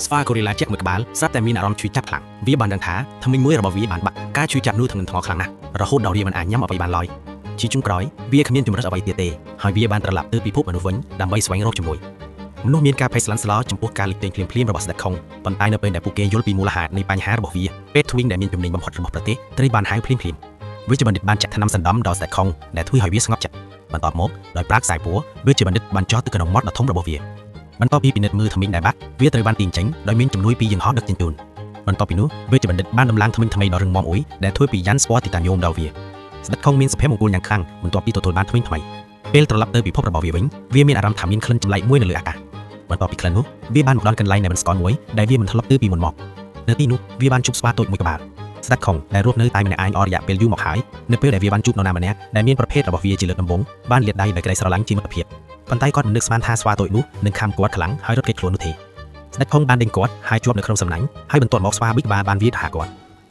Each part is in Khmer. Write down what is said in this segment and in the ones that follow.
ស្វាកូរីឡាជាក់មួយក្បាលស្រាប់តែមានអារម្មណ៍ឈឺចាប់ខ្លាំងវាបានដឹងថាធ្មេញមួយរបស់វាបានបាក់ការឈឺចាប់នោះធ្ងន់ធ្ងរខ្លាំងណាស់រហូតដល់វាមិនអាចញ៉ាំអ្វីបានឡើយជាចុងក្រោយវាគ្មានជំរើសអ្វីទៀតទេហើយវាបានត្រឡប់ទៅពិភពមនុស្សវិញដើម្បីស្វែងរកជំនួយមនុស្សមានការភ័យស្លន់ស្លោចំពោះការលេចចេញភ្លាមៗរបស់ស្ដេចខុងប៉ុន្តែនៅពេលដែលពួកគេយល់ពីមូលហេតុនៃបញ្ហារបស់វាពេទ្យ Twing ដែលមានជំនាញបំផុតរបស់ប្រទេសត្រូវបានហៅភ្លាមៗវាជាបណ្ឌិតបានចាក់ថ្នាំសណ្ដំដល់ស្ដេចខុងដែលធ្វើឲ្យវាស្ងប់ចិត្តបន្ទាប់មកដោយប្រើខ្សែពួរវាជាបណ្ឌិតបានចោះទៅក្នុងមាត់ដ៏ធំរបស់វាបន្ទាប់ពីពិនិត្យមើលធ្មេញដែលបាក់វាត្រូវបានទាញចេញដោយមានជំនួយពីយន្តហោះដឹកជញ្ជូនបន្ទាប់ពីនោះវាជាបណ្ឌិតបានដំឡើងធ្មេញថ្មីដ៏រឹងមាំមួយដែលធ្វើពីយ៉ាន់ស្ពណ៌ទីតាញ៉ូមដល់វាស្ដេចខុងមានសុភមង្គលយ៉ាងខ្លាំងបន្ទាប់ពីទទួលបានធ្មេញថ្មីពេលត្រឡប់ទៅពិភពរបស់វាវិញវាមានអារម្មណ៍ថាមានក្លិនចម្លែកមួយនៅលើអាកាសបន្ទាប់ពីក្លិននោះវាបានមកដល់កន្លែងដែលមិនស្គាល់មួយដែលវាមិនធ្លាប់ទៅពីមុនមកនៅទីនោះវាបានជួបស្វាតូចមួយក្បាលស្ដេចខុងដែលរស់នៅតែម្នាក់ឯងអស់រយៈពេលយូរមកហើយនៅពេលដែលវាបានជួបនរណាម្នាក់ដែលមានប្រភេទរបស់វាជាលើកដំបូងបានលាតដៃដោយក្តីស្រឡាញ់ជាមិត្តភាពប៉ុន្តែគាត់មិននឹកស្មានថាស្វាតូចនោះនឹងខំគាត់ខ្លាំងហើយរត់គេចខ្លួននោះទេស្ដេចខុងបានដេញគាត់ហើយជាប់នៅក្នុងសំណាញ់ហើយបន្ទាប់មកស្វាប៊ីក្បាលបានវាទៅហៅគាត់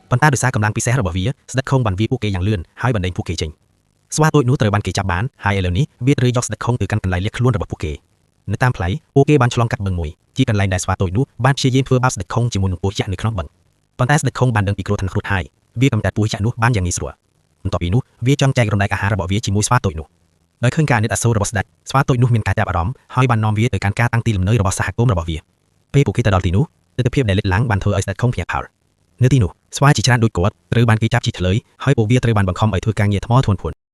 ប៉ុន្តែដោយសារកម្លាំងពិសេសរបស់វាស្ដេចខុងបានវាពួកគេយ៉ាងលឿនហើយបណ្ដេញពួកគេចេញស្វាតូចនោះត្រូវបានគេចាប់បានហើយឥឡូវនេះវាត្រូវយកស្ដេចខុងទៅកាន់កន្លែងលាក់ខ្លួនរបស់ពួកគេនៅតាមផ្លូវពួកគេបានឆ្លងកាត់បឹងមួយជាកន្លែងដែលស្វាតូចនោះបានព្យាយាមធ្វើបាបស្ដេចខុងជាមួយនឹងពស់ចាក់នៅក្នុងបឹងប៉ុន្តែស្ដេចខុងបានដឹងពីគ្រោះថ្នាក់រួចហើយវាកំចាត់ពស់ចាក់នោះបានយ៉ាងងាយស្រួលបន្ទាប់ពីនោះវាចង់ចែករំលែកអាហាររបស់វាជាមួយស្វាតូចនោះដោយឃើញការអាណិតអាសូររបស់ស្ដេចស្វាតូចនោះមានការចាប់អារម្មណ៍ហើយបាននាំវាទៅកាន់ការតាំងទីលំនៅរបស់សហគមន៍របស់វាពេលពួកគេទៅដល់ទីនោះទិដ្ឋភាពដែលលេចឡើងបានធ្វើឲ្យស្ដេចខុងភ្ញាក់ផ្អើលនៅទីនោះស្វាជាច្រើនដូចគាត់ត្រូវបានគេចាប់ជីកធ្លើយហើយពួកវាត្រូវបានបង្ខំឲ្យធ្វើការងារថ្មធ្ងន់ៗ